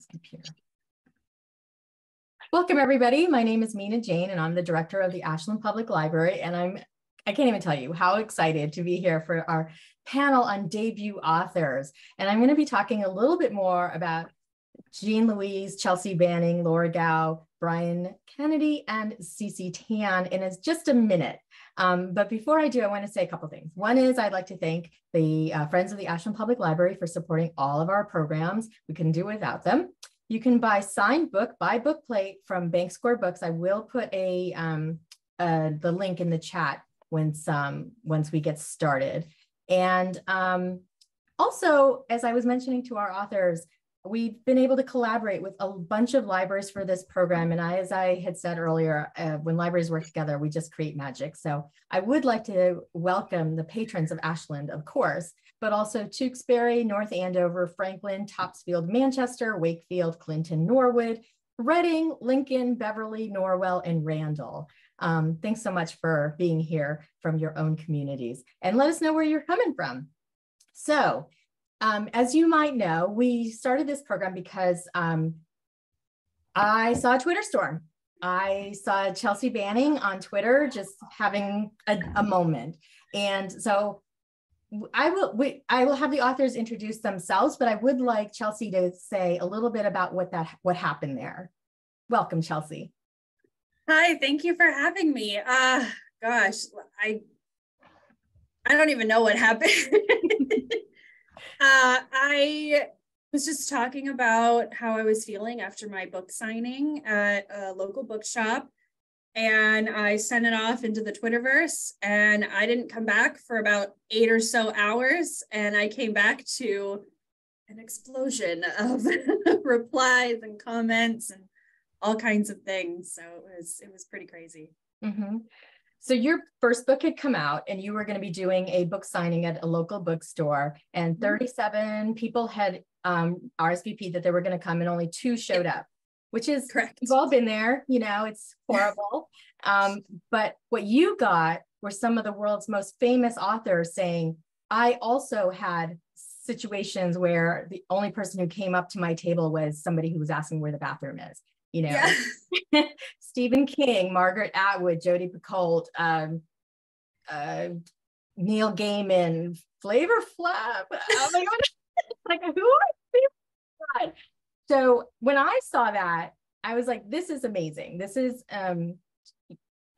computer. Welcome, everybody. My name is Mina Jane, and I'm the director of the Ashland Public Library. And I can't even tell you how excited to be here for our panel on debut authors. And I'm going to be talking a little bit more about Jean Louise, Chelsea Banning, Laura Gao, Brian Kennedy, and Cece Tan in just a minute. But before I do, I want to say a couple things. One is I'd like to thank the Friends of the Ashland Public Library for supporting all of our programs. We couldn't do without them. You can buy signed book, buy book plate from Bank Square Books. I will put the link in the chat once we get started. And also, as I was mentioning to our authors, we've been able to collaborate with a bunch of libraries for this program. And as I had said earlier, when libraries work together, we just create magic. So I would like to welcome the patrons of Ashland, of course, but also Tewksbury, North Andover, Franklin, Topsfield, Manchester, Wakefield, Clinton, Norwood, Reading, Lincoln, Beverly, Norwell, and Randall. Thanks so much for being here from your own communities. And let us know where you're coming from. So, as you might know, we started this program because I saw a Twitter storm. I saw Chelsea Banning on Twitter just having a moment. And so I will have the authors introduce themselves, but I would like Chelsea to say a little bit about what happened there. Welcome, Chelsea. Hi, thank you for having me. Gosh, I don't even know what happened. I was just talking about how I was feeling after my book signing at a local bookshop, and I sent it off into the Twitterverse, and I didn't come back for about 8 or so hours, and I came back to an explosion of replies and comments and all kinds of things. So it was pretty crazy. Mm-hmm. So your first book had come out and you were going to be doing a book signing at a local bookstore, and 37 people had RSVP'd that they were going to come and only 2 showed up, which is correct. We've all been there, you know, it's horrible. But what you got were some of the world's most famous authors saying, I also had situations where the only person who came up to my table was somebody who was asking where the bathroom is. You know, yeah. Stephen King, Margaret Atwood, Jodi Picoult, Neil Gaiman, Flavor Flav. Oh my God. Like, who are you? So when I saw that, I was like, this is amazing. This is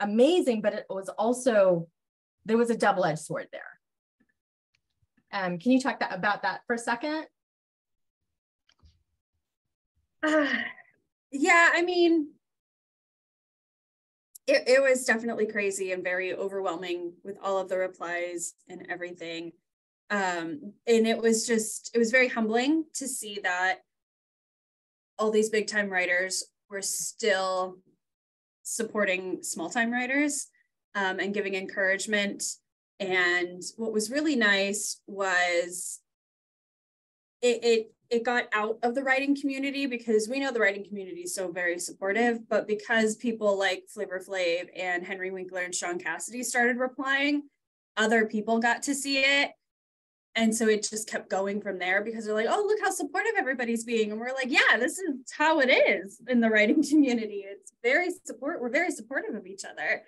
amazing, but it was also, there was a double-edged sword there. Can you talk about that for a second? Yeah, I mean, it was definitely crazy and very overwhelming with all of the replies and everything. And it was very humbling to see that all these big time writers were still supporting small time writers and giving encouragement. And what was really nice was it got out of the writing community, because we know the writing community is so very supportive, but because people like Flavor Flav and Henry Winkler and Sean Cassidy started replying, other people got to see it. And so it just kept going from there, because they're like, oh, look how supportive everybody's being. And we're like, yeah, this is how it is in the writing community. We're very supportive of each other.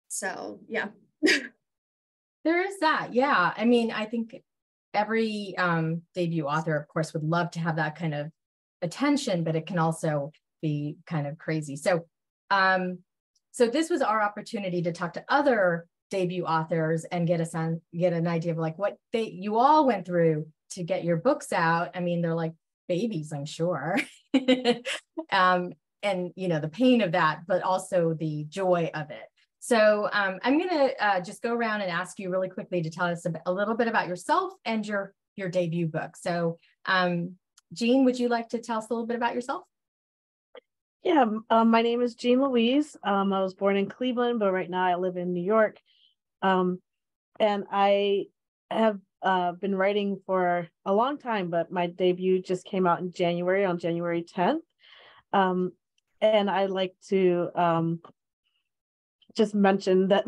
So yeah. There is that. Yeah. I mean, I think every debut author, of course, would love to have that kind of attention, but it can also be kind of crazy. So, so this was our opportunity to talk to other debut authors and get an idea of like what you all went through to get your books out. I mean, they're like babies, I'm sure. And you know, the pain of that, but also the joy of it. So I'm going to just go around and ask you really quickly to tell us a little bit about yourself and your debut book. So Jean, would you like to tell us a little bit about yourself? Yeah, my name is Jean Louise. I was born in Cleveland, but right now I live in New York. And I have been writing for a long time, but my debut just came out in January, on January 10th. And I like to just mention that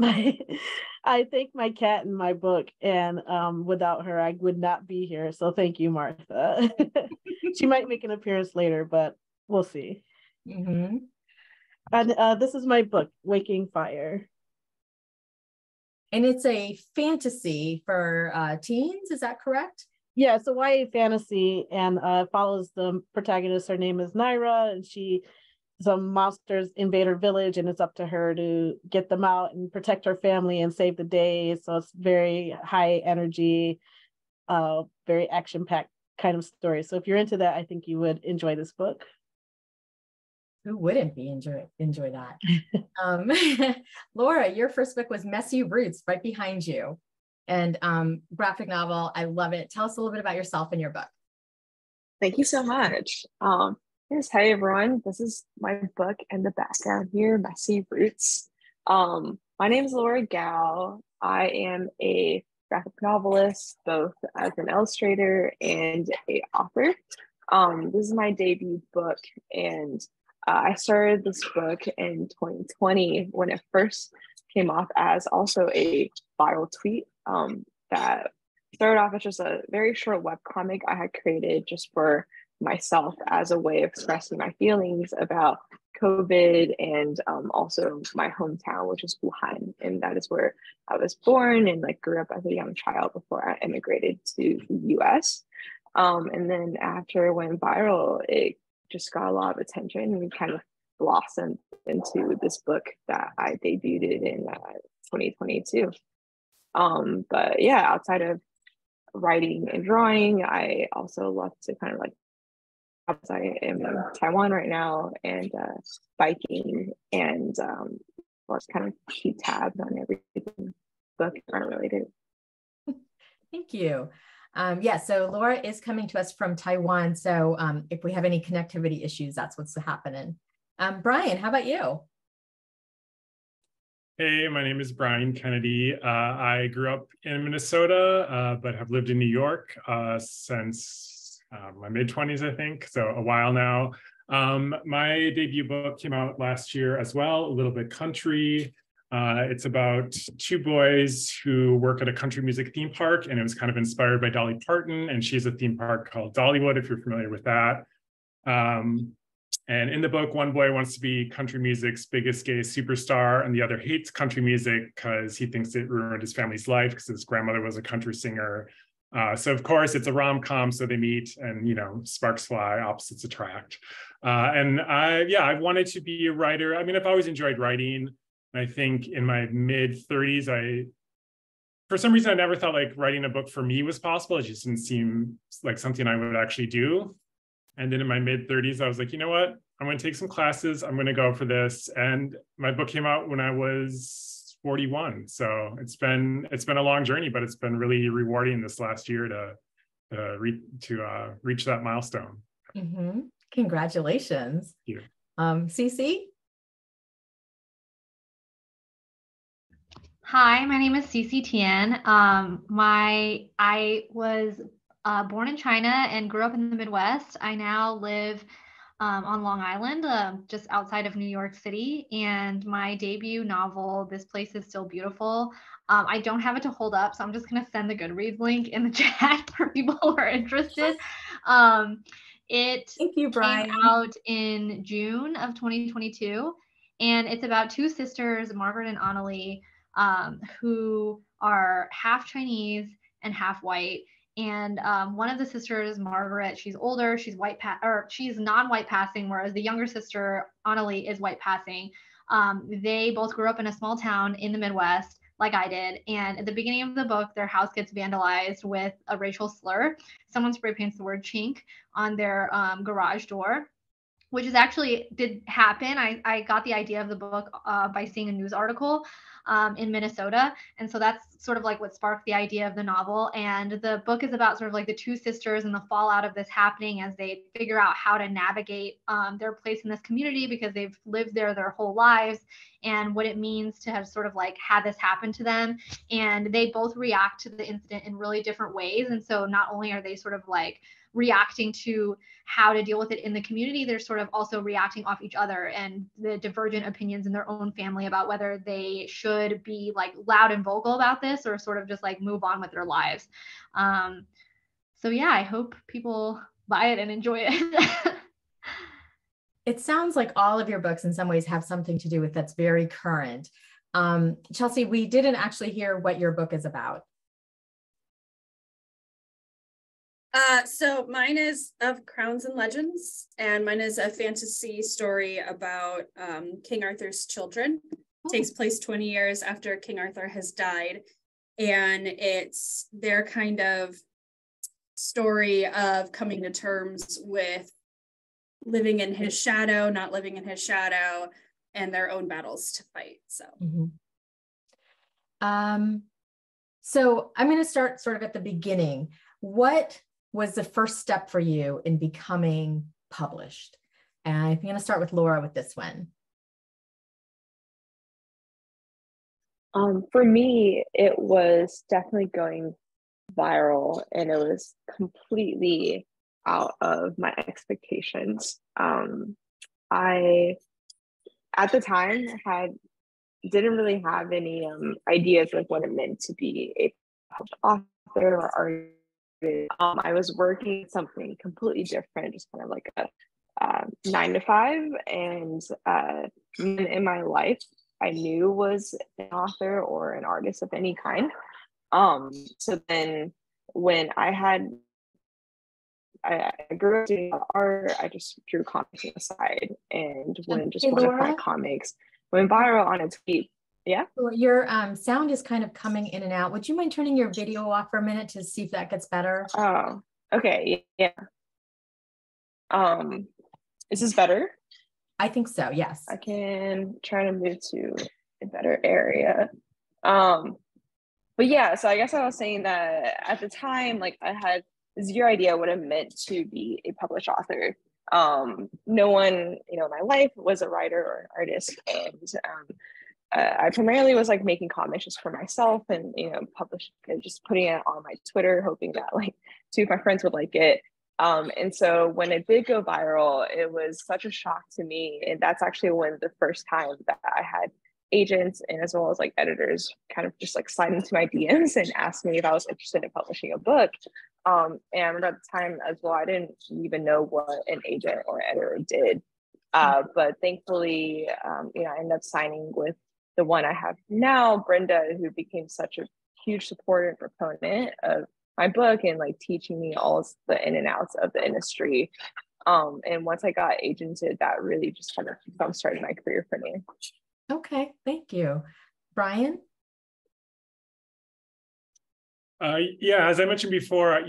I thank my cat in my book, and without her, I would not be here. So thank you, Martha. She might make an appearance later, but we'll see. Mm-hmm. And this is my book, Waking Fire. And it's a fantasy for teens, is that correct? Yeah, it's a YA fantasy, and follows the protagonist. Her name is Naira, and some monsters invade her village, and it's up to her to get them out and protect her family and save the day. So it's very high energy, very action-packed kind of story. So if you're into that, I think you would enjoy this book. Who wouldn't be enjoy that? Laura, your first book was Messy Roots, right behind you. And graphic novel, I love it. Tell us a little bit about yourself and your book. Thank you so much. Yes, hey everyone. This is my book in the background here, Messy Roots. My name is Laura Gao. I am a graphic novelist, both as an illustrator and a author. This is my debut book, and I started this book in 2020 when it first came off as also a viral tweet that started off as just a very short webcomic I had created just for myself as a way of expressing my feelings about COVID and also my hometown, which is Wuhan. And that is where I was born and like grew up as a young child before I immigrated to the US. And then after it went viral, it just got a lot of attention and kind of blossomed into this book that I debuted in 2022. But yeah, outside of writing and drawing, I also love to kind of like, I am in Taiwan right now, and biking, and let's kind of keep tabs on everything book art related. Thank you. Yeah, so Laura is coming to us from Taiwan. So if we have any connectivity issues, that's what's happening. Brian, how about you? Hey, my name is Brian Kennedy. I grew up in Minnesota, but have lived in New York since my mid-20s, I think, so a while now. My debut book came out last year as well, a little bit country. It's about two boys who work at a country music theme park, and it was kind of inspired by Dolly Parton, and she has a theme park called Dollywood, if you're familiar with that. And in the book, one boy wants to be country music's biggest gay superstar, and the other hates country music because he thinks it ruined his family's life because his grandmother was a country singer. So of course it's a rom-com, so they meet and, you know, sparks fly, opposites attract. And I've wanted to be a writer. I mean, I've always enjoyed writing. I think in my mid-30s, for some reason, I never thought like writing a book for me was possible. It just didn't seem like something I would actually do. And then in my mid-30s, I was like, you know what? I'm going to take some classes. I'm going to go for this. And my book came out when I was 41. So it's been a long journey, but it's been really rewarding this last year to reach that milestone. Mm-hmm. Congratulations. Thank you. Cece? Hi, my name is Cece Tian. I was born in China and grew up in the Midwest. I now live on Long Island, just outside of New York City. And my debut novel, This Place Is Still Beautiful, I don't have it to hold up, so I'm just going to send the Goodreads link in the chat for people who are interested. It Thank you, Brian. came out in June of 2022, and it's about two sisters, Margaret and Annalie, who are half Chinese and half white. And one of the sisters, Margaret, she's older, she's she's non-white passing, whereas the younger sister, Annalie, is white passing. They both grew up in a small town in the Midwest, like I did. And at the beginning of the book, their house gets vandalized with a racial slur. Someone spray paints the word chink on their garage door, which is actually did happen. I got the idea of the book by seeing a news article in Minnesota. And so that's sort of like what sparked the idea of the novel. And the book is about sort of like the two sisters and the fallout of this happening as they figure out how to navigate their place in this community, because they've lived there their whole lives, and what it means to have sort of like had this happen to them. And they both react to the incident in really different ways. And so not only are they sort of like reacting to how to deal with it in the community, they're sort of also reacting off each other and the divergent opinions in their own family about whether they should be like loud and vocal about this or sort of just like move on with their lives. So yeah, I hope people buy it and enjoy it. It sounds like all of your books in some ways have something to do with that's very current. Chelsea, we didn't actually hear what your book is about. So mine is of Crowns and Legends, and mine is a fantasy story about King Arthur's children. It takes place 20 years after King Arthur has died, and it's their kind of story of coming to terms with living in his shadow, not living in his shadow, and their own battles to fight. So, so I'm going to start sort of at the beginning. What was the first step for you in becoming published? And I'm going to start with Laura with this one. For me, it was definitely going viral, and it was completely out of my expectations. I, at the time, didn't really have any ideas of what it meant to be a author or artist. I was working something completely different, just kind of like a 9 to 5, and in my life I knew was an author or an artist of any kind. So then when I grew up doing art, I just drew comics aside, and when just one of my comics went viral on a tweet. Yeah. Your sound is kind of coming in and out. Would you mind turning your video off for a minute to see if that gets better? Oh, okay. Yeah. Is this better? I think so, yes. I can try to move to a better area. But yeah, so I guess I was saying that at the time, like, I had zero idea what it meant to be a published author. No one, in my life was a writer or an artist, and I primarily was like making comics just for myself, and publishing, just putting it on my Twitter, hoping that like 2 of my friends would like it. And so when it did go viral, it was such a shock to me, and that's actually when the first time that I had agents and as well as like editors kind of just like slide into my DMs and ask me if I was interested in publishing a book. And I remember at the time as well, I didn't even know what an agent or editor did. But thankfully, I ended up signing with the one I have now, Brenda, who became such a huge supporter and proponent of my book and like teaching me all the in and outs of the industry. And once I got agented, that really just kind of jump-started my career for me. Okay, thank you. Brian? Yeah, as I mentioned before,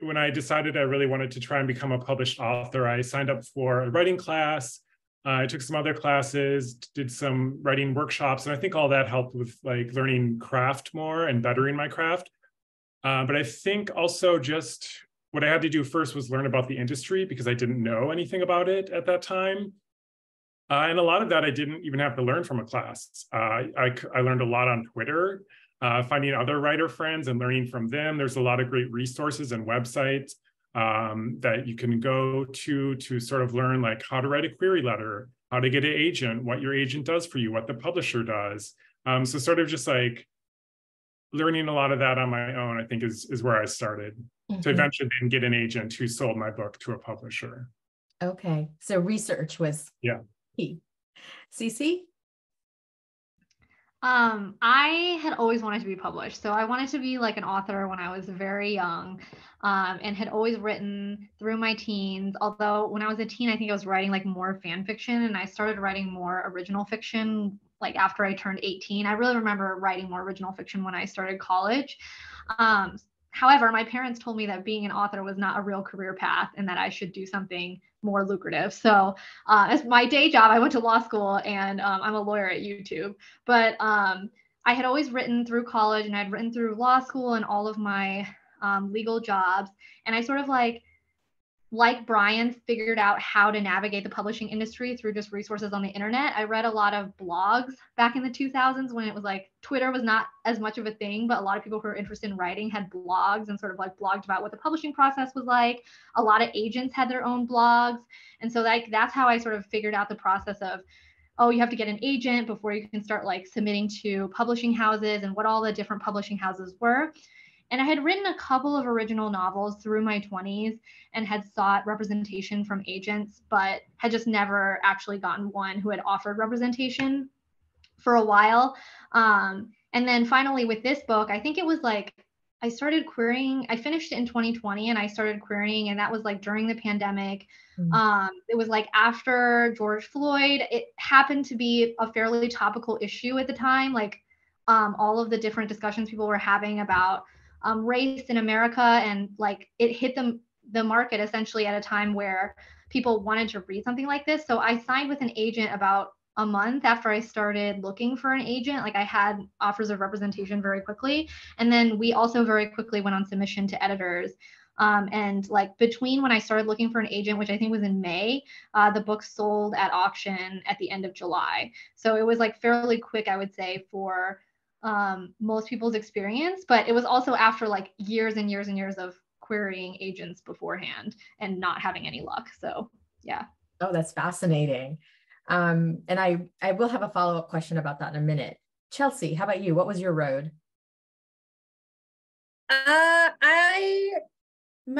when I decided I really wanted to try and become a published author, I signed up for a writing class. I took some other classes, did some writing workshops, and I think all that helped with like learning craft more and bettering my craft. But I think also just what I had to do first was learn about the industry, because I didn't know anything about it at that time. And a lot of that I didn't even have to learn from a class. I learned a lot on Twitter, finding other writer friends and learning from them. There's a lot of great resources and websites that you can go to sort of learn like how to write a query letter, how to get an agent, what your agent does for you, what the publisher does. So sort of just like learning a lot of that on my own, I think is where I started to eventually then get an agent who sold my book to a publisher. Okay, so research was key. Cece? I had always wanted to be published. So I wanted to be like an author when I was very young, and had always written through my teens. Although when I was a teen, I think I was writing like more fan fiction, and I started writing more original fiction like after I turned 18. I really remember writing more original fiction when I started college. However, my parents told me that being an author was not a real career path and that I should do something more lucrative. So as my day job, I went to law school, and I'm a lawyer at YouTube. But I had always written through college, and I'd written through law school and all of my legal jobs. And I sort of like like Brian, figured out how to navigate the publishing industry through just resources on the internet. I read a lot of blogs back in the 2000s when it was like Twitter was not as much of a thing, but a lot of people who were interested in writing had blogs and sort of like blogged about what the publishing process was like. A lot of agents had their own blogs. And so like that's how I sort of figured out the process of, oh, you have to get an agent before you can start like submitting to publishing houses and what all the different publishing houses were. And I had written a couple of original novels through my 20s and had sought representation from agents, but had just never actually gotten one who had offered representation for a while. And then finally with this book, I think it was like, I started querying, I finished it in 2020 and I started querying, and that was like during the pandemic. It was like after George Floyd. It happened to be a fairly topical issue at the time, like all of the different discussions people were having about race in America, and like it hit the market essentially at a time where people wanted to read something like this. So I signed with an agent about a month after I started looking for an agent. Like I had offers of representation very quickly. And then we also very quickly went on submission to editors. And like between when I started looking for an agent, which I think was in May, the book sold at auction at the end of July. So it was like fairly quick, I would say, for most people's experience, but it was also after like years and years and years of querying agents beforehand and not having any luck. So yeah. Oh, that's fascinating. And I will have a follow-up question about that in a minute. Chelsea, how about you? What was your road? My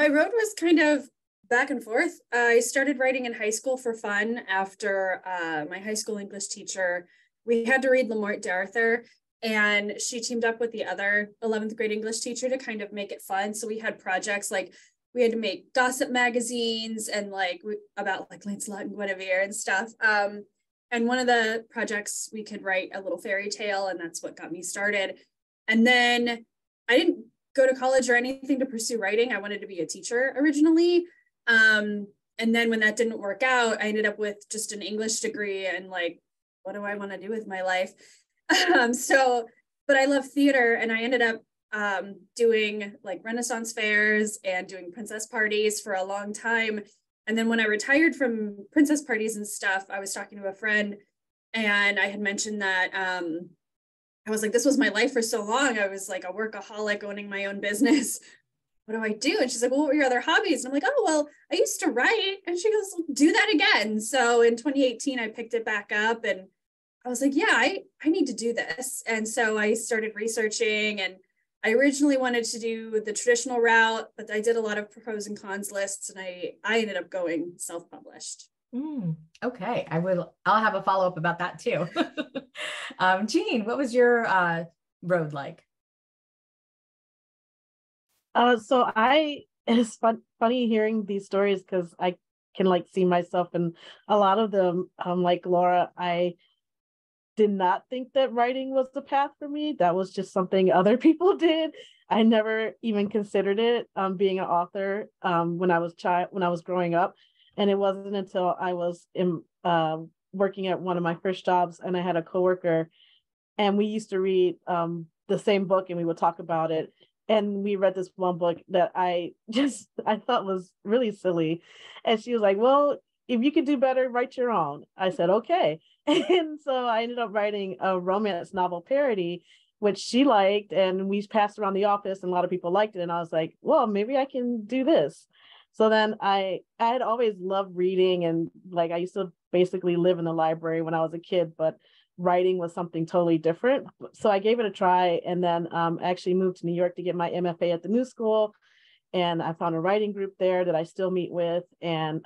road was kind of back and forth. I started writing in high school for fun after my high school English teacher. We had to read Lamort d'Arthur, and she teamed up with the other 11th grade English teacher to kind of make it fun. So we had projects like we had to make gossip magazines and like about like Lancelot and Guinevere and stuff. And one of the projects we could write a little fairy tale, and that's what got me started. And then I didn't go to college or anything to pursue writing. I wanted to be a teacher originally. And then when that didn't work out, I ended up with just an English degree and like, what do I want to do with my life? But I love theater, and I ended up doing like Renaissance fairs and doing princess parties for a long time. And then when I retired from princess parties and stuff, I was talking to a friend, and I had mentioned that I was like, this was my life for so long. I was like a workaholic owning my own business. What do I do? And she's like, well, what were your other hobbies? And I'm like, oh, well, I used to write. And she goes, do that again. So in 2018, I picked it back up, and I was like, yeah, I need to do this. And so I started researching, and I originally wanted to do the traditional route, but I did a lot of pros and cons lists, and I ended up going self-published. Okay, I'll have a follow-up about that too. Jean, what was your road like? So it's funny hearing these stories because I can like see myself in a lot of them. Like Laura, I did not think that writing was the path for me. That was just something other people did. I never even considered it being an author when I was growing up. And it wasn't until I was working at one of my first jobs, and I had a coworker, and we used to read the same book, and we would talk about it. And we read this one book that I thought was really silly. And she was like, well, if you can do better, write your own. I said, okay. And so I ended up writing a romance novel parody, which she liked, and we passed around the office, and a lot of people liked it. And I was like, well, maybe I can do this. So then I had always loved reading, and like I used to basically live in the library when I was a kid, but writing was something totally different. So I gave it a try, and then actually moved to New York to get my MFA at the New School. And I found a writing group there that I still meet with, and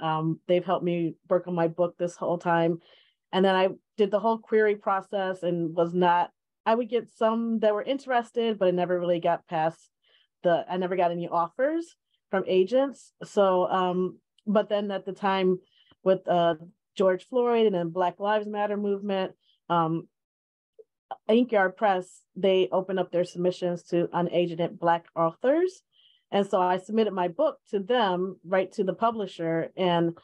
they've helped me work on my book this whole time. And then I did the whole query process, and I would get some that were interested, but I never really got I never got any offers from agents. So, but then at the time with George Floyd and then Black Lives Matter movement, Inkyard Press, they opened up their submissions to unagented Black authors. And so I submitted my book to them, right to the publisher. And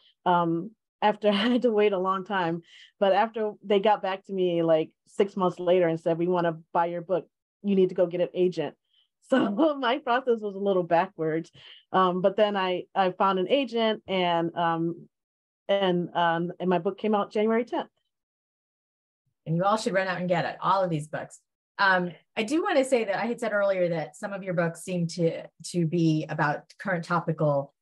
after I had to wait a long time, but after they got back to me like 6 months later and said, we want to buy your book, you need to go get an agent. So my process was a little backwards. But then I found an agent, and my book came out January 10th. And you all should run out and get it, all of these books. I do want to say that I had said earlier that some of your books seem to be about current topical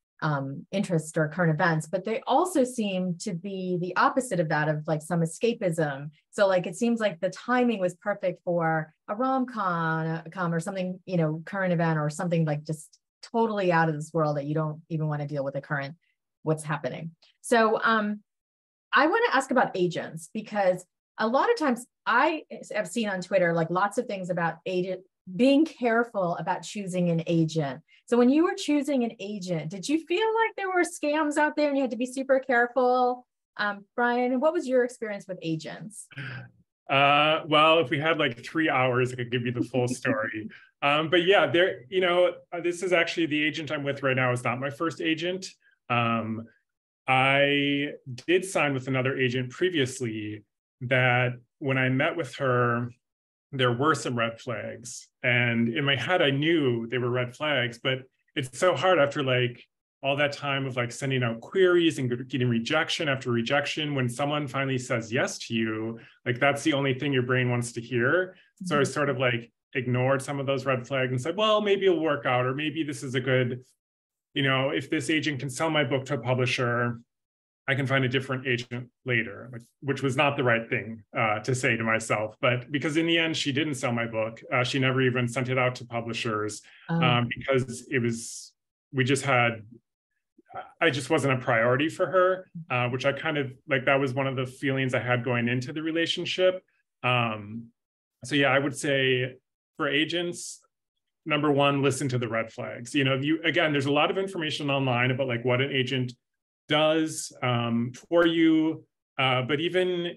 interest or current events, but they also seem to be the opposite of that, of like some escapism. So like, it seems like the timing was perfect for a rom-com or something, you know, current event or something like just totally out of this world that you don't even want to deal with the current, what's happening. So I want to ask about agents, because a lot of times I have seen on Twitter, like lots of things about being careful about choosing an agent. So when you were choosing an agent, did you feel like there were scams out there and you had to be super careful? Brian, what was your experience with agents? Well, if we had like 3 hours, I could give you the full story. But yeah, this is actually the agent I'm with right now is not my first agent. I did sign with another agent previously that when I met with her, there were some red flags. And in my head, I knew they were red flags, but it's so hard after like all that time of like sending out queries and getting rejection after rejection. When someone finally says yes to you, like that's the only thing your brain wants to hear. So I sort of like ignored some of those red flags and said, well, maybe it'll work out, or maybe this is a good, if this agent can sell my book to a publisher, I can find a different agent later, which was not the right thing to say to myself. But because in the end, she didn't sell my book. She never even sent it out to publishers because I just wasn't a priority for her, which I kind of like, that was one of the feelings I had going into the relationship. So yeah, I would say for agents, number one, listen to the red flags. Again, there's a lot of information online about like what an agent does for you, but even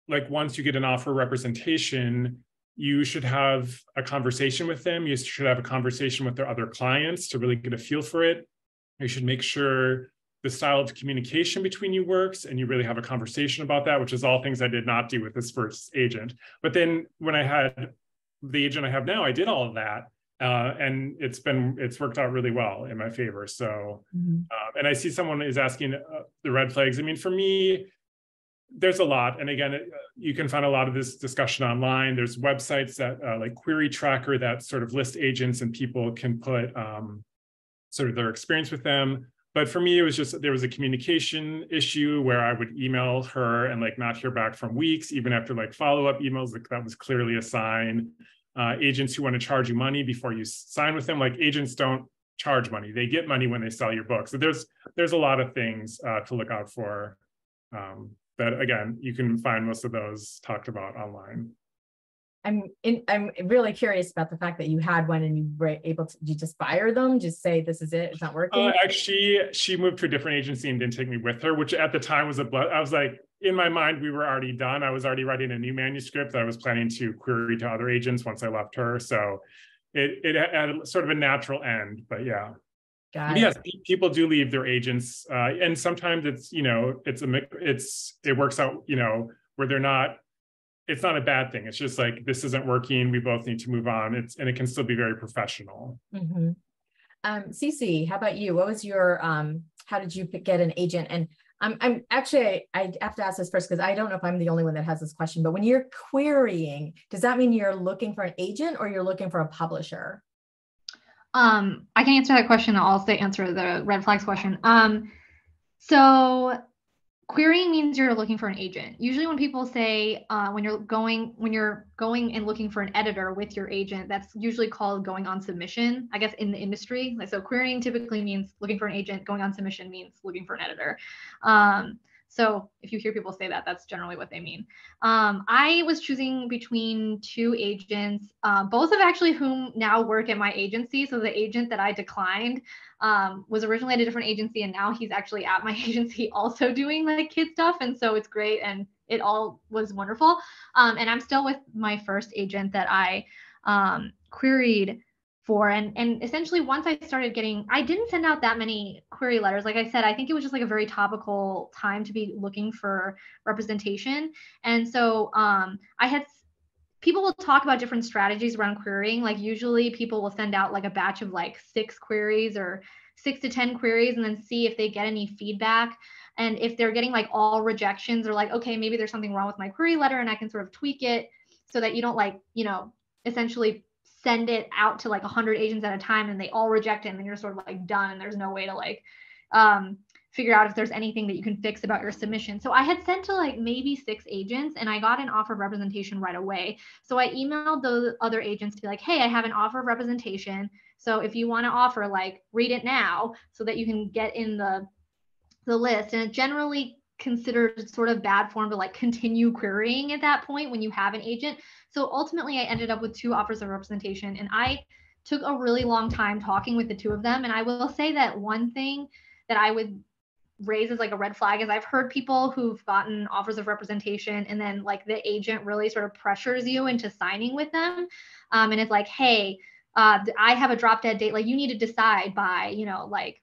like once you get an offer representation, you should have a conversation with them. You should have a conversation with their other clients to really get a feel for it. You should make sure the style of communication between you works, and you really have a conversation about that, which is all things I did not do with this first agent. But then when I had the agent I have now, I did all of that. And it's worked out really well in my favor. So, and I see someone is asking the red flags. I mean, for me, there's a lot. And again, you can find a lot of this discussion online. There's websites that like Query Tracker that sort of list agents, and people can put sort of their experience with them. But for me, it was just, there was a communication issue where I would email her and like not hear back from weeks, even after like follow-up emails. Like that was clearly a sign. Agents who want to charge you money before you sign with them, like agents don't charge money. They get money when they sell your book. So there's a lot of things to look out for. But again, you can find most of those talked about online. I'm really curious about the fact that you had one and you were able to, you just fire them, just say, this is it, it's not working? Actually, she moved to a different agency and didn't take me with her, which at the time was I was like, in my mind, we were already done. I was already writing a new manuscript that I was planning to query to other agents once I left her. So it had sort of a natural end, but yeah. Yes, people do leave their agents. And sometimes it's, it works out, where they're not, it's not a bad thing. It's just like, this isn't working. We both need to move on. And it can still be very professional. Cece, how about you? What was your, how did you get an agent? And I'm actually, I have to ask this first, because I don't know if I'm the only one that has this question, but when you're querying, does that mean you're looking for an agent or you're looking for a publisher? I can answer that question. I'll also answer the red flags question. So querying means you're looking for an agent. Usually when people say when you're going and looking for an editor with your agent, that's usually called going on submission, I guess, in the industry. So querying typically means looking for an agent. Going on submission means looking for an editor. So if you hear people say that, that's generally what they mean. I was choosing between two agents, both of actually whom now work at my agency. So the agent that I declined was originally at a different agency, and now he's actually at my agency also doing like kid stuff. And so it's great, and it all was wonderful. And I'm still with my first agent that I queried for. And essentially once I started getting, I didn't send out that many query letters. Like I said, I think it was just like a very topical time to be looking for representation. And so I had people will talk about different strategies around querying. Like usually people will send out like a batch of like 6 queries or 6 to 10 queries and then see if they get any feedback. And if they're getting like all rejections, or like, okay, maybe there's something wrong with my query letter and I can sort of tweak it so that you don't like, you know, essentially send it out to like 100 agents at a time and they all reject it and then you're sort of like done and there's no way to like figure out if there's anything that you can fix about your submission. So I had sent to like maybe 6 agents and I got an offer of representation right away. So I emailed those other agents to be like, hey, I have an offer of representation. So if you want to offer, like, read it now so that you can get in the list. And it generally considered sort of bad form to like continue querying at that point when you have an agent. So ultimately I ended up with 2 offers of representation, and I took a really long time talking with the 2 of them. And I will say that one thing that I would raise as like a red flag is I've heard people who've gotten offers of representation and then like the agent really sort of pressures you into signing with them. And it's like, hey, I have a drop dead date. Like, you need to decide by, you know, like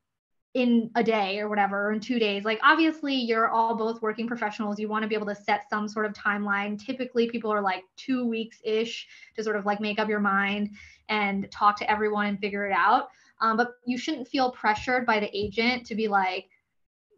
in a day or whatever, or in 2 days. Like, obviously you're all both working professionals. You want to be able to set some sort of timeline. Typically people are like 2 weeks ish to sort of like make up your mind and talk to everyone and figure it out. But you shouldn't feel pressured by the agent to be like,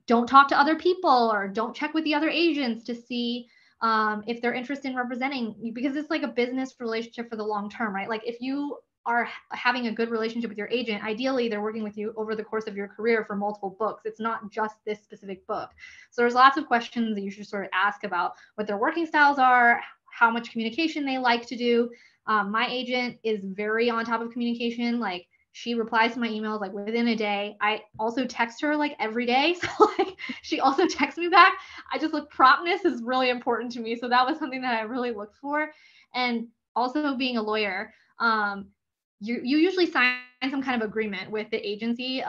don't talk to other people or don't check with the other agents to see if they're interested in representing you, because it's like a business relationship for the long term, right? Like, if you are having a good relationship with your agent, ideally they're working with you over the course of your career for multiple books. It's not just this specific book. So there's lots of questions that you should sort of ask about what their working styles are, how much communication they like to do. My agent is very on top of communication. Like, she replies to my emails like within a day. I also text her like every day. So like she also texts me back. I just look, promptness is really important to me. So that was something that I really looked for. And also being a lawyer, you usually sign some kind of agreement with the agency.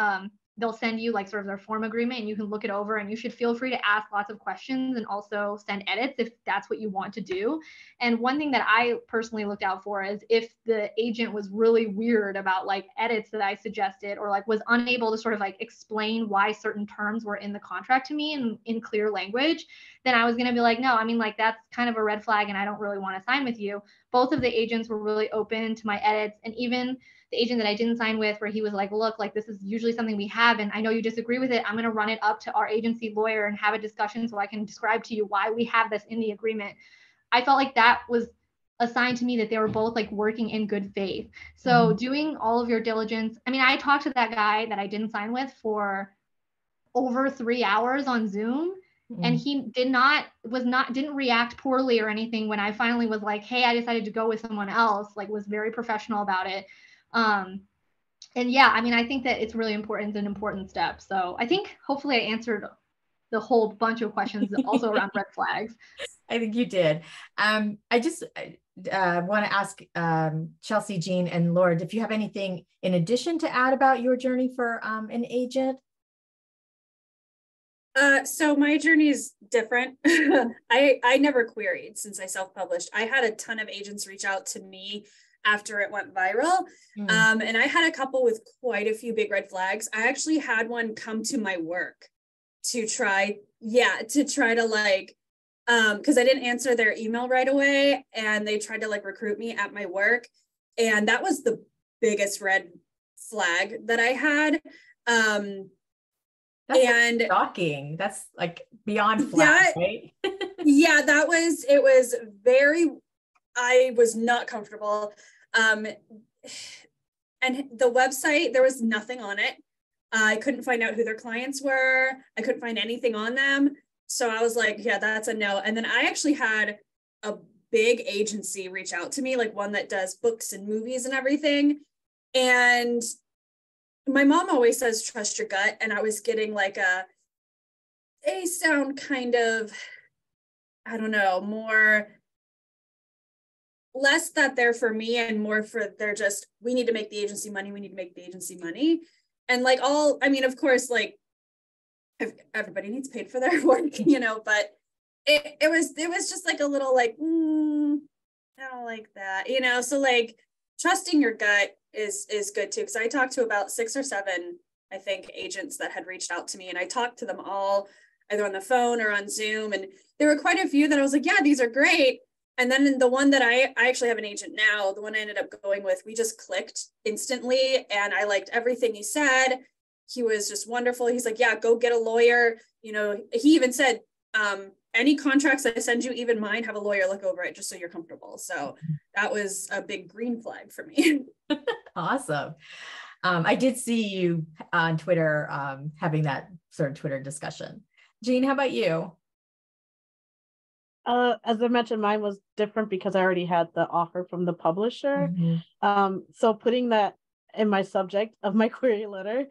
They'll send you like sort of their form agreement and you can look it over, and you should feel free to ask lots of questions and also send edits if that's what you want to do. And one thing that I personally looked out for is if the agent was really weird about like edits that I suggested, or like was unable to sort of like explain why certain terms were in the contract to me in clear language, then I was going to be like, no, I mean, like, that's kind of a red flag and I don't really want to sign with you. Both of the agents were really open to my edits. And even the agent that I didn't sign with, where he was like, look, like, this is usually something we have, and I know you disagree with it. I'm going to run it up to our agency lawyer and have a discussion so I can describe to you why we have this in the agreement. I felt like that was a sign to me that they were both like working in good faith. So doing all of your diligence. I mean, I talked to that guy that I didn't sign with for over 3 hours on Zoom. And he didn't react poorly or anything when I finally was like, hey, I decided to go with someone else, like, was very professional about it. And yeah, I mean, I think that it's really important. It's an important step. So I think hopefully I answered the whole bunch of questions also around red flags. I think you did. I just want to ask Chelsea, Jean, and Laura, if you have anything in addition to add about your journey for an agent. So my journey is different. I never queried since I self-published. I had a ton of agents reach out to me after it went viral. And I had a couple with quite a few big red flags. I actually had one come to my work to try to like, because I didn't answer their email right away, and they tried to like recruit me at my work. And that was the biggest red flag that I had. That's shocking. That's like beyond flat, right? Yeah, it was very, I was not comfortable. And the website, there was nothing on it. I couldn't find out who their clients were. I couldn't find anything on them. So I was like, yeah, that's a no. And then I actually had a big agency reach out to me, like one that does books and movies and everything. And my mom always says, trust your gut. And I was getting like they sound kind of, I don't know, more, less that they're for me and more for they're just, we need to make the agency money. We need to make the agency money. And like I mean, of course, like everybody needs paid for their work, you know, but it was just like a little like, I don't like that, you know? So like trusting your gut is good too. Cause I talked to about 6 or 7, I think, agents that had reached out to me, and I talked to them all either on the phone or on Zoom. And there were quite a few that I was like, yeah, these are great. And then the one that I actually have an agent now, the one I ended up going with, we just clicked instantly and I liked everything he said. He was just wonderful. He's like, yeah, go get a lawyer. You know, he even said, any contracts I send you, even mine, have a lawyer look over it just so you're comfortable. So that was a big green flag for me. Awesome. I did see you on Twitter having that sort of Twitter discussion. Jean, how about you? As I mentioned, mine was different because I already had the offer from the publisher. Mm-hmm. So putting that in my subject of my query letter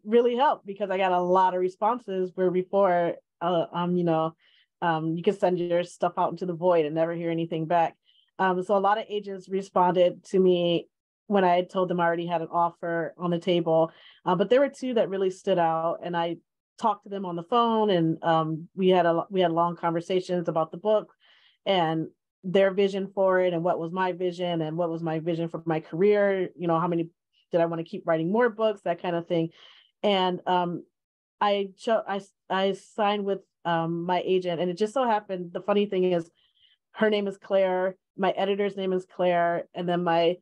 really helped because I got a lot of responses where before, you could send your stuff out into the void and never hear anything back. So a lot of agents responded to me when I had told them I already had an offer on the table. But there were two that really stood out, and I talked to them on the phone, and we had long conversations about the book and their vision for it, and what was my vision, and what was my vision for my career. You know, how many did I want to keep writing more books, that kind of thing. And I signed with my agent, and it just so happened. The funny thing is, her name is Claire. My editor's name is Claire, and then my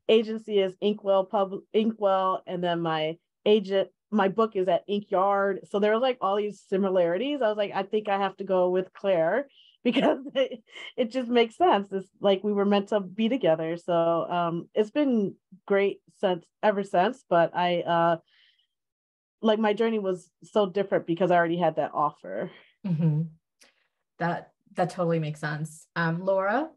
agency is Inkwell, and then my book is at Ink Yard. So there was like all these similarities. I was like, I think I have to go with Claire because it just makes sense. It's like we were meant to be together. So it's been great ever since. But I like my journey was so different because I already had that offer. Mm-hmm. That totally makes sense. Laura?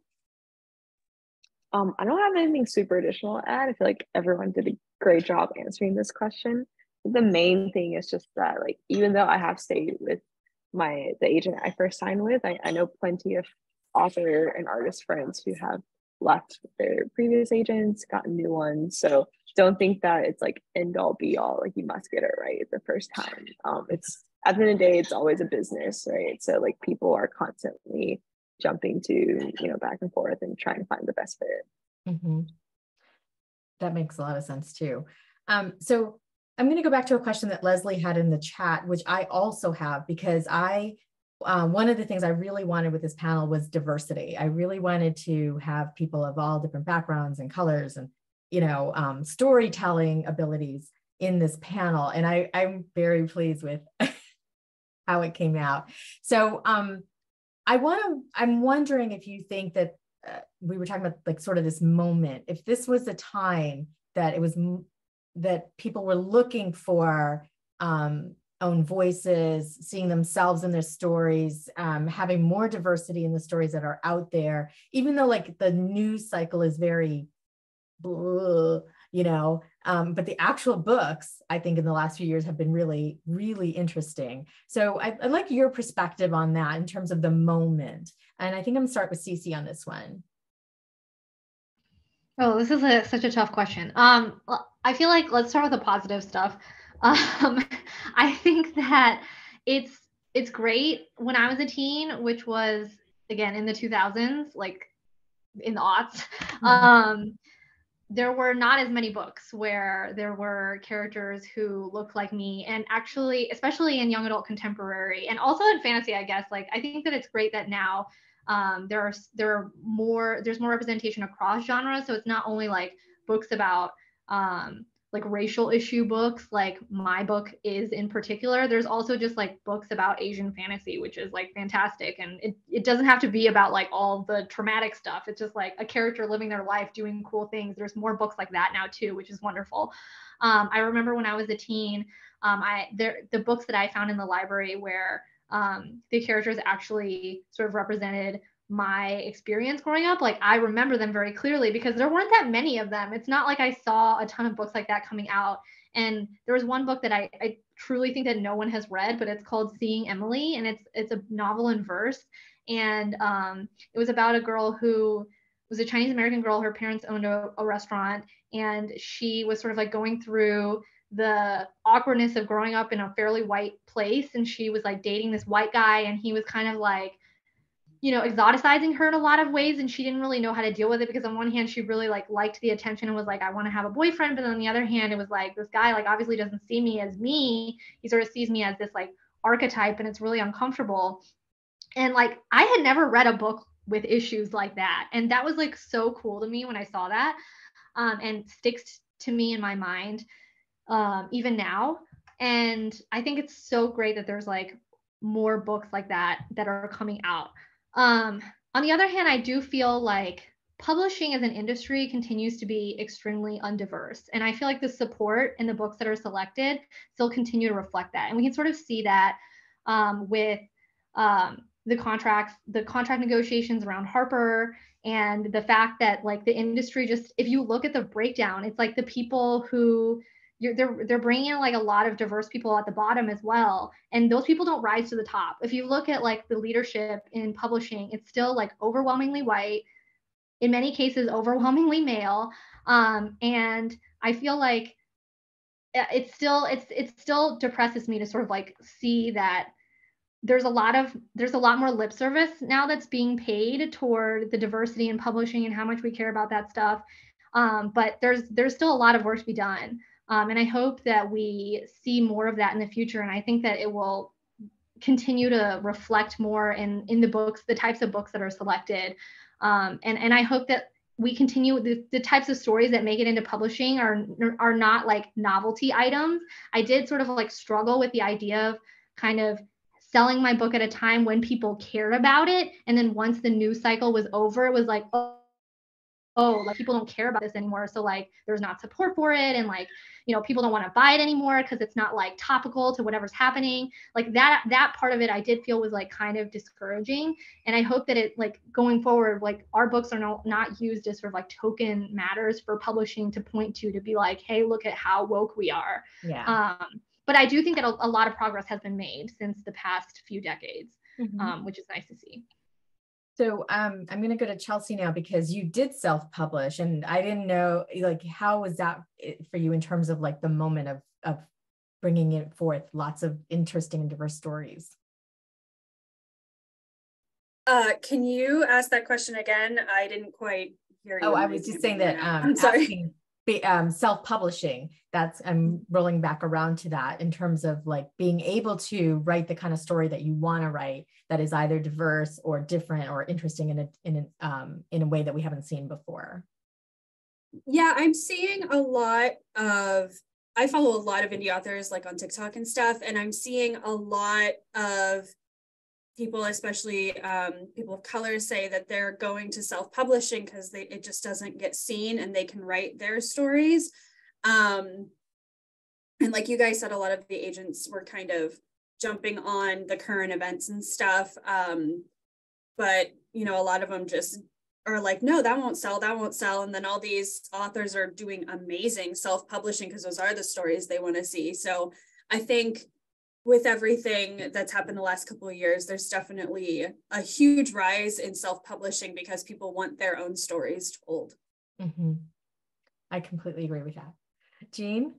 I don't have anything super additional to add. I feel like everyone did a great job answering this question. The main thing is just that, like, even though I have stayed with the agent I first signed with, I know plenty of author and artist friends who have left their previous agents, gotten new ones. So don't think that it's like end all be all, like you must get it right the first time. It's at the end of the day, it's always a business, right? So like people are constantly jumping to, back and forth and trying to find the best fit. Mm-hmm. That makes a lot of sense too. So I'm going to go back to a question that Leslie had in the chat, which I also have, because one of the things I really wanted with this panel was diversity. I really wanted to have people of all different backgrounds and colors and, storytelling abilities in this panel. And I'm very pleased with how it came out. So I'm wondering if you think that we were talking about like sort of this moment, if this was the time that that people were looking for own voices, seeing themselves in their stories, having more diversity in the stories that are out there, even though like the news cycle is very, but the actual books, I think in the last few years have been really, really interesting. So I'd like your perspective on that in terms of the moment. And I think I'm gonna start with Cece on this one. Oh, this is such a tough question. I feel like let's start with the positive stuff. I think that it's great. When I was a teen, which was again in the 2000s, like in the aughts, there were not as many books where there were characters who looked like me, and actually, especially in young adult contemporary, and also in fantasy, I guess. Like I think that it's great that now there's more representation across genres. So it's not only like books about like racial issue books, like my book is in particular. There's also just like books about Asian fantasy, which is like fantastic. And it doesn't have to be about like all the traumatic stuff. It's just like a character living their life, doing cool things. There's more books like that now too, which is wonderful. I remember when I was a teen, the books that I found in the library where the characters actually sort of represented my experience growing up, like I remember them very clearly because there weren't that many of them. It's not like I saw a ton of books like that coming out. And there was one book that I truly think that no one has read, but it's called Seeing Emily, and it's a novel in verse. And it was about a girl who was a Chinese American girl. Her parents owned a restaurant, and she was sort of like going through the awkwardness of growing up in a fairly white place. And she was like dating this white guy, and he was kind of like, exoticizing her in a lot of ways, and she didn't really know how to deal with it, because on one hand she really like liked the attention and was like, I want to have a boyfriend, but on the other hand it was like, this guy like obviously doesn't see me as me, he sort of sees me as this like archetype, and it's really uncomfortable. And like, I had never read a book with issues like that. And that was like so cool to me when I saw that, and sticks to me in my mind, even now. And I think it's so great that there's like more books like that that are coming out. On the other hand, I do feel like publishing as an industry continues to be extremely undiverse. And I feel like the support in the books that are selected still continue to reflect that. And we can sort of see that with the contract negotiations around Harper, and the fact that like the industry just, if you look at the breakdown, it's like the people who they're bringing in like a lot of diverse people at the bottom as well, and those people don't rise to the top. If you look at like the leadership in publishing, it's still like overwhelmingly white, in many cases overwhelmingly male, and I feel like it still depresses me to sort of like see that there's a lot more lip service now that's being paid toward the diversity in publishing and how much we care about that stuff, but there's still a lot of work to be done. And I hope that we see more of that in the future. And I think that it will continue to reflect more in the books, the types of books that are selected. And I hope that we continue the types of stories that make it into publishing are not like novelty items. I did sort of like struggle with the idea of kind of selling my book at a time when people cared about it. And then once the news cycle was over, it was like, oh, like people don't care about this anymore. So like there's not support for it. And like, people don't want to buy it anymore because it's not like topical to whatever's happening. Like that part of it, I did feel was like kind of discouraging. And I hope that it like going forward, like our books are not used as sort of like token matters for publishing to point to be like, hey, look at how woke we are. Yeah. But I do think that a lot of progress has been made since the past few decades, which is nice to see. So I'm going to go to Chelsea now, because you did self-publish, and I didn't know, like, how was that for you in terms of like the moment of bringing it forth, lots of interesting and diverse stories? Can you ask that question again? I didn't quite hear you. Oh, I was just saying that I'm sorry. Self-publishing, I'm rolling back around to that in terms of like being able to write the kind of story that you want to write that is either diverse or different or interesting in a way that we haven't seen before. Yeah, I'm seeing I follow a lot of indie authors like on TikTok and stuff, and I'm seeing a lot of people, especially people of color, say that they're going to self-publishing because it just doesn't get seen and they can write their stories. And like you guys said, a lot of the agents were kind of jumping on the current events and stuff. But, a lot of them just are like, no, that won't sell. And then all these authors are doing amazing self-publishing because those are the stories they want to see. So I think with everything that's happened the last couple of years, there's definitely a huge rise in self-publishing because people want their own stories told. Mm-hmm. I completely agree with that. Jean?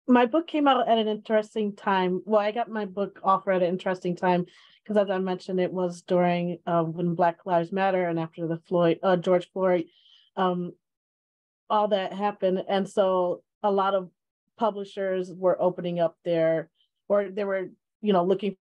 My book came out at an interesting time. Well, I got my book offer at an interesting time because, as I mentioned, it was during when Black Lives Matter and after the George Floyd, all that happened. And so a lot of publishers were opening up they were, looking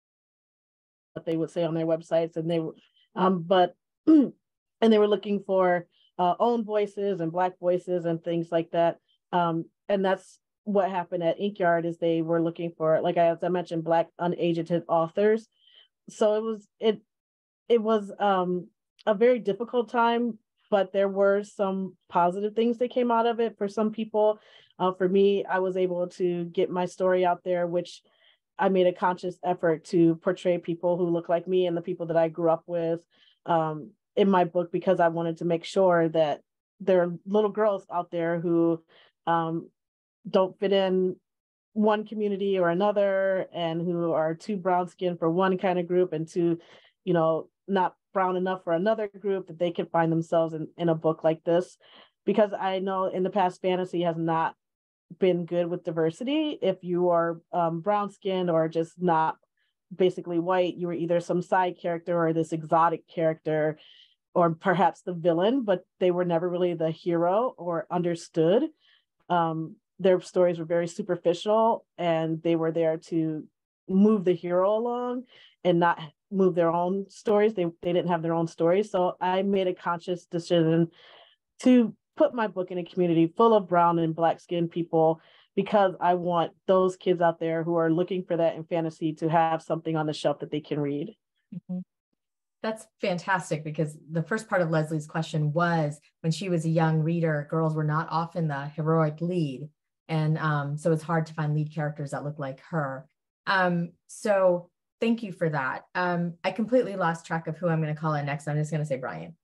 what they would say on their websites, and they were, and they were looking for own voices and Black voices and things like that. And that's what happened at Inkyard, is they were looking for, like as I mentioned, Black unagented authors. So it was a very difficult time, but there were some positive things that came out of it for some people. For me, I was able to get my story out there, which I made a conscious effort to portray people who look like me and the people that I grew up with in my book, because I wanted to make sure that there are little girls out there who don't fit in one community or another, and who are too brown skinned for one kind of group and too, not brown enough for another group, that they can find themselves in a book like this. Because I know in the past, fantasy has not been good with diversity. If you are brown skinned or just not basically white, you were either some side character or this exotic character, or perhaps the villain, but they were never really the hero or understood. Their stories were very superficial, and they were there to move the hero along and not move their own stories. They didn't have their own stories. So I made a conscious decision to put my book in a community full of brown and black skinned people, because I want those kids out there who are looking for that in fantasy to have something on the shelf that they can read. Mm-hmm. That's fantastic, because the first part of Leslie's question was, when she was a young reader, girls were not often the heroic lead. And so it's hard to find lead characters that look like her. So thank you for that. I completely lost track of who I'm going to call in next. I'm just going to say Brian.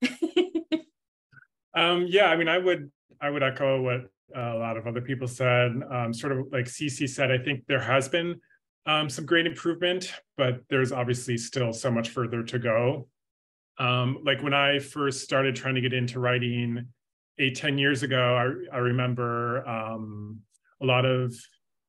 Yeah, I mean, I would echo what a lot of other people said. Sort of like Cece said, I think there has been some great improvement, but there's obviously still so much further to go. Like when I first started trying to get into writing 10 years ago, I remember a lot of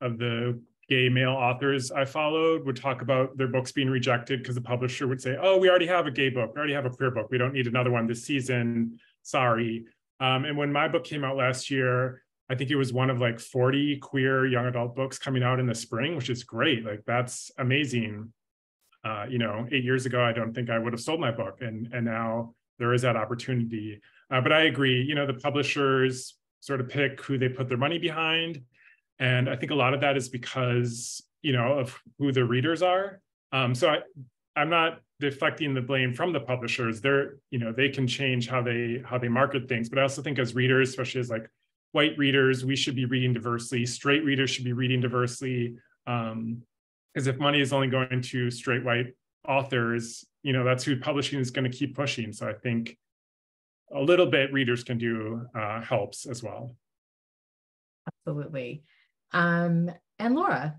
the gay male authors I followed would talk about their books being rejected because the publisher would say, oh, we already have a gay book, we already have a queer book, we don't need another one this season, sorry. And when my book came out last year, I think it was one of like 40 queer young adult books coming out in the spring, which is great. Like, that's amazing. 8 years ago, I don't think I would have sold my book. And now there is that opportunity. But I agree, the publishers sort of pick who they put their money behind. And I think a lot of that is because, of who the readers are. So I'm not deflecting the blame from the publishers. They can change how they market things. But I also think as readers, especially as like white readers, we should be reading diversely. Straight readers should be reading diversely. Because if money is only going to straight white authors, that's who publishing is going to keep pushing. So I think a little bit readers can do helps as well. Absolutely. And Laura?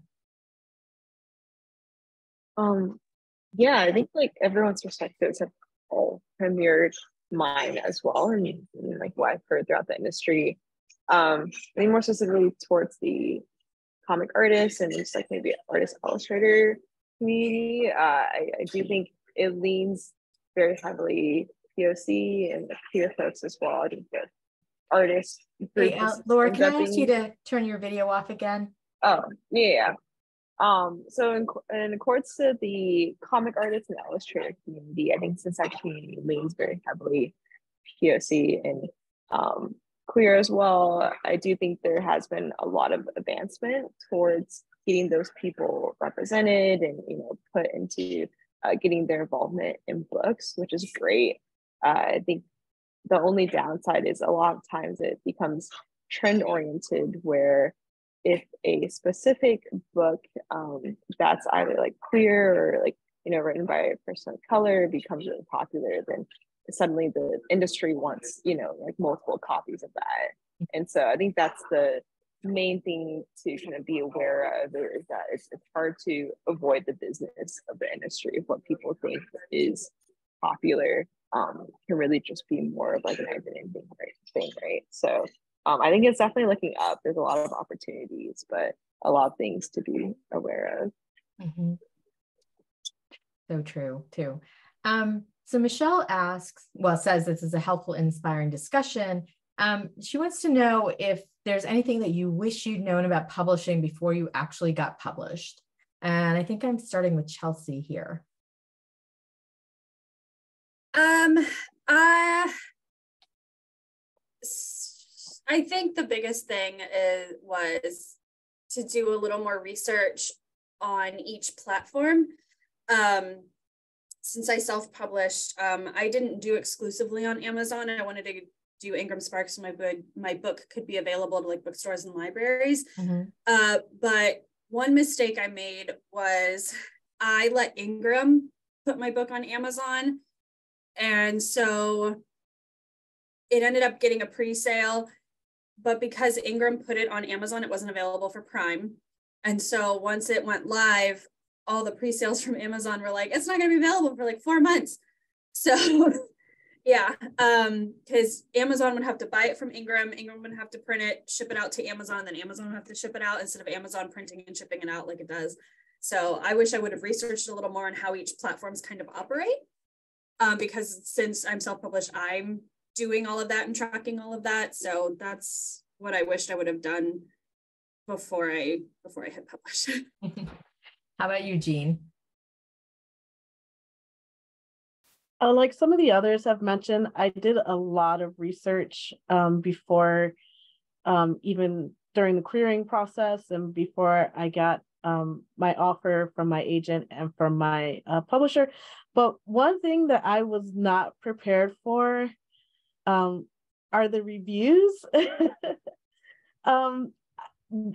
Yeah, I think like everyone's perspectives have all premiered mine as well, and like what I've heard throughout the industry. I think more specifically towards the comic artists and just like maybe artist illustrator community. I do think it leans very heavily POC and the queer folks as well. I think the artists. Hey, Laura, can I ask you to turn your video off again? Oh, yeah. So in accordance to the comic artist and illustrator community, I think since that community leans very heavily POC and queer as well, I do think there has been a lot of advancement towards getting those people represented and put into getting their involvement in books, which is great. I think the only downside is a lot of times it becomes trend oriented, where if a specific book that's either like queer or like written by a person of color becomes really popular, then suddenly the industry wants like multiple copies of that. And so I think that's the main thing to kind of be aware of, is that it's hard to avoid the business of the industry. Of what people think is popular can really just be more of like an identity thing, right? So I think it's definitely looking up. There's a lot of opportunities, but a lot of things to be aware of. Mm-hmm. So true too. So Michelle says this is a helpful, inspiring discussion. She wants to know if there's anything that you wish you'd known about publishing before you actually got published. And I think I'm starting with Chelsea here. I think the biggest thing was to do a little more research on each platform. Since I self-published, I didn't do exclusively on Amazon. I wanted to do Ingram Sparks, so my book could be available to like bookstores and libraries. Mm-hmm. But one mistake I made was I let Ingram put my book on Amazon. And so it ended up getting a pre-sale, but because Ingram put it on Amazon, it wasn't available for Prime. And so once it went live, all the pre-sales from Amazon were like, it's not going to be available for like 4 months. So yeah, because Amazon would have to buy it from Ingram would have to print it, ship it out to Amazon, then Amazon would have to ship it out instead of Amazon printing and shipping it out like it does. So I wish I would have researched a little more on how each platforms kind of operate. Because since I'm self-published, I'm doing all of that and tracking all of that. So that's what I wished I would have done before I hit publish. How about you, Jean? Like some of the others have mentioned, I did a lot of research before, even during the querying process and before I got my offer from my agent and from my publisher. But one thing that I was not prepared for are the reviews.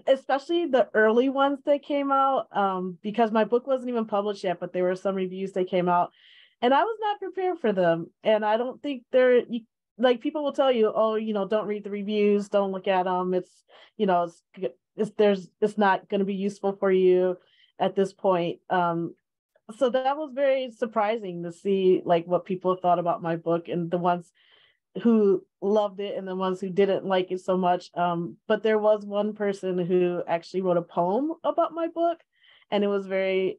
Especially the early ones that came out, because my book wasn't even published yet, but there were some reviews that came out and I was not prepared for them. And I don't think they're like, people will tell you, oh, don't read the reviews, don't look at them. It's, it's not going to be useful for you at this point. So that was very surprising to see like what people thought about my book, and the ones who loved it and the ones who didn't like it so much. But there was one person who actually wrote a poem about my book, and it was very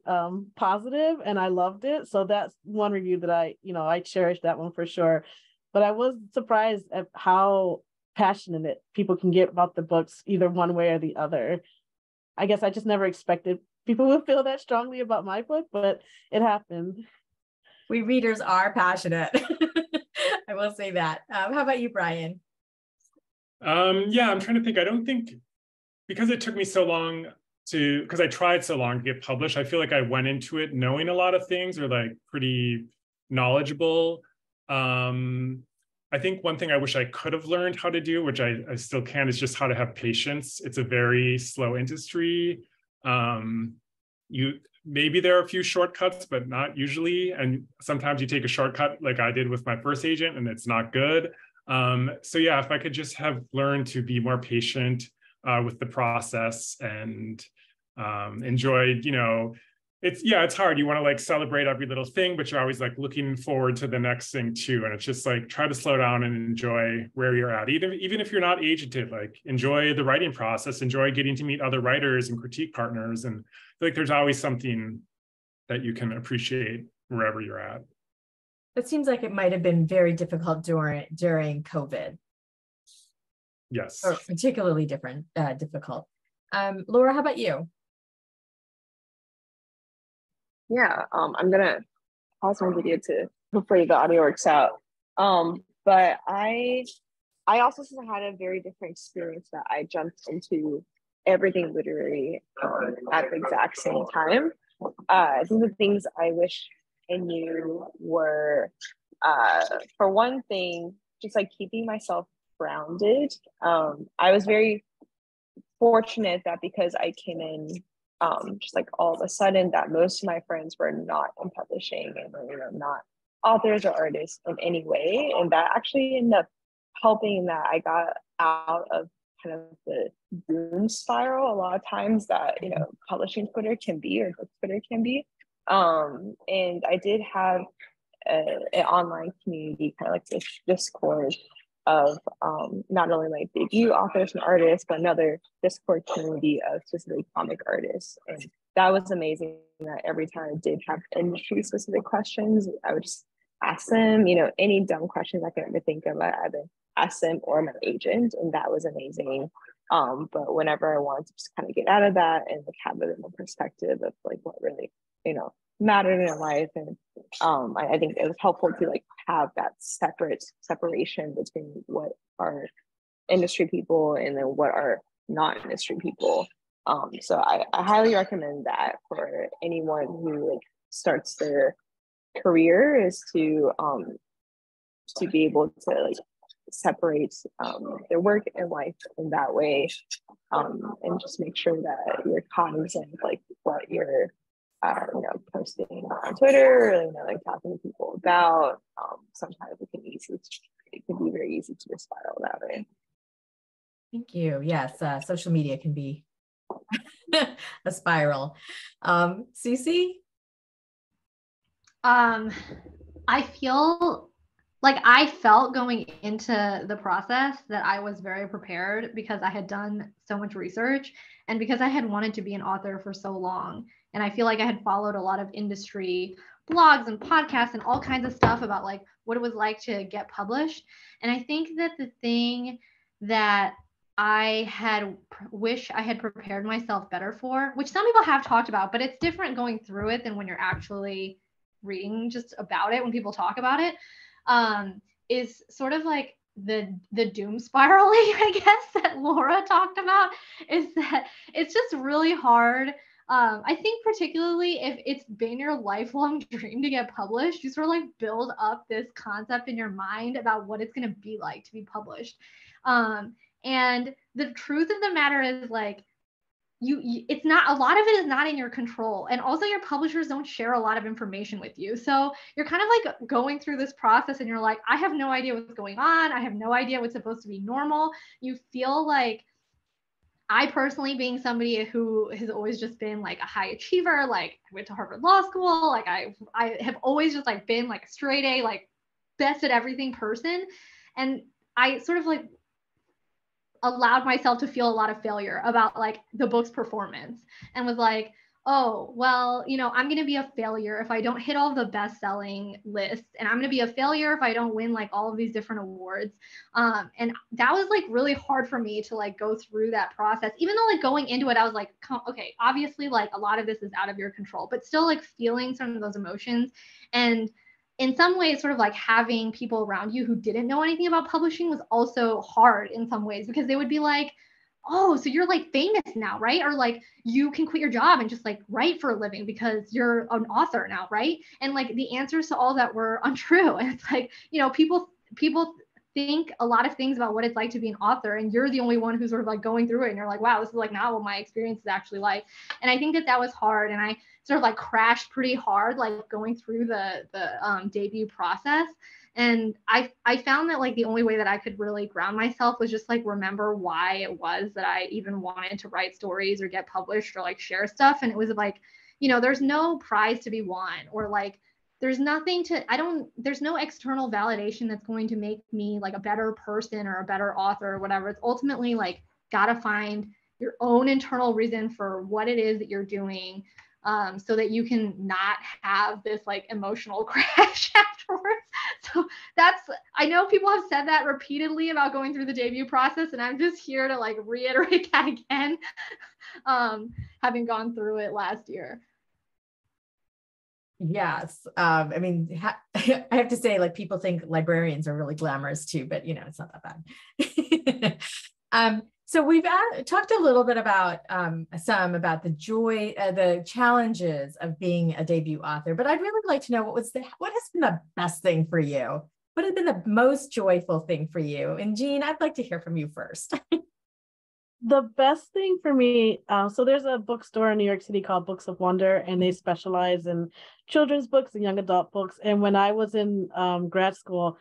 positive, and I loved it. So that's one review that I cherished that one for sure. But I was surprised at how passionate people can get about the books, either one way or the other. I guess I just never expected people would feel that strongly about my book, but it happened. We readers are passionate. I will say that. How about you, Brian? Yeah, I'm trying to think. I don't think, because it took me so long because I tried so long to get published, I feel like I went into it knowing a lot of things, or like pretty knowledgeable. I think one thing I wish I could have learned how to do, which I still can, is just how to have patience. It's a very slow industry. Maybe there are a few shortcuts, but not usually. And sometimes you take a shortcut like I did with my first agent and it's not good. So yeah, if I could just have learned to be more patient with the process and enjoyed, it's hard. You want to like celebrate every little thing, but you're always like looking forward to the next thing too. And it's just like, try to slow down and enjoy where you're at. Even if you're not agented, like enjoy the writing process, enjoy getting to meet other writers and critique partners. And I feel like there's always something that you can appreciate wherever you're at. It seems like it might have been very difficult during COVID. Yes. Or particularly difficult. Laura, how about you? Yeah, I'm gonna pause my video to hopefully the audio works out. But I also had a very different experience, that I jumped into everything literary at the exact same time. I think the things I wish I knew were, for one thing, just like keeping myself grounded. I was very fortunate that because I came in just like all of a sudden, that most of my friends were not in publishing and not authors or artists in any way, and that actually ended up helping that I got out of kind of the doom spiral a lot of times that publishing Twitter can be, or book Twitter can be. And I did have an online community, kind of like this Discord of not only like debut authors and artists, but another Discord community of specific comic artists. And that was amazing, that every time I did have industry specific questions, I would just ask them, any dumb questions I could ever think of, I either ask them or my agent, and that was amazing. But whenever I wanted to just kind of get out of that and like have it in the perspective of like what really, mattered in life. And I think it was helpful to like have that separation between what are industry people and then what are not industry people. So I highly recommend that for anyone who like starts their career, is to be able to like separate their work and life in that way, and just make sure that you're cognizant of like what you're posting on Twitter, or like talking to people about. Sometimes it can be very easy to just spiral that way. Thank you. Yes, social media can be a spiral. Cece? I feel like I felt going into the process that I was very prepared because I had done so much research and because I had wanted to be an author for so long. And I feel like I had followed a lot of industry blogs and podcasts and all kinds of stuff about like what it was like to get published. And I think that the thing that wish I had prepared myself better for, which some people have talked about, but it's different going through it than when you're actually reading just about it when people talk about it, is sort of like the doom spiraling, I guess, that Laura talked about, is that it's just really hard. I think particularly if it's been your lifelong dream to get published, you sort of like build up this concept in your mind about what it's going to be like to be published. And the truth of the matter is, like, it's not, a lot of it is not in your control. And also your publishers don't share a lot of information with you. So you're kind of like going through this process and you're like, I have no idea what's going on. I have no idea what's supposed to be normal. You feel like, I personally, being somebody who has always just been like a high achiever, like I went to Harvard Law School, like I have always just like been like a straight A, like best at everything person. And I sort of like allowed myself to feel a lot of failure about like the book's performance, and was like, oh, well, you know, I'm going to be a failure if I don't hit all of the best-selling lists, and I'm going to be a failure if I don't win like all of these different awards. And that was like really hard for me to like go through that process, even though like going into it, I was like, okay, obviously like a lot of this is out of your control, but still like feeling some of those emotions. And in some ways, sort of like having people around you who didn't know anything about publishing was also hard in some ways, because they would be like, oh, so you're like famous now, right? Or like you can quit your job and just like write for a living because you're an author now, right? And like the answers to all that were untrue. And it's like, you know, people think a lot of things about what it's like to be an author, and you're the only one who's sort of like going through it, and you're like, wow, this is like not what my experience is actually like. And I think that was hard, and I sort of like crashed pretty hard like going through the debut process. And I found that like the only way that I could really ground myself was just like remember why it was that I even wanted to write stories or get published or like share stuff. And it was like, you know, there's no prize to be won, or like there's nothing to, there's no external validation that's going to make me like a better person or a better author or whatever. It's ultimately like gotta find your own internal reason for what it is that you're doing, so that you can not have this like emotional crash afterwards. So I know people have said that repeatedly about going through the debut process, and I'm just here to like reiterate that again, having gone through it last year. Yes. I mean, I have to say, like, people think librarians are really glamorous too, but you know, it's not that bad. So we've talked a little bit about about the joy, the challenges of being a debut author, but I'd really like to know what has been the best thing for you? What has been the most joyful thing for you? And Jean, I'd like to hear from you first. The best thing for me, so there's a bookstore in New York City called Books of Wonder, and they specialize in children's books and young adult books. And when I was in grad school,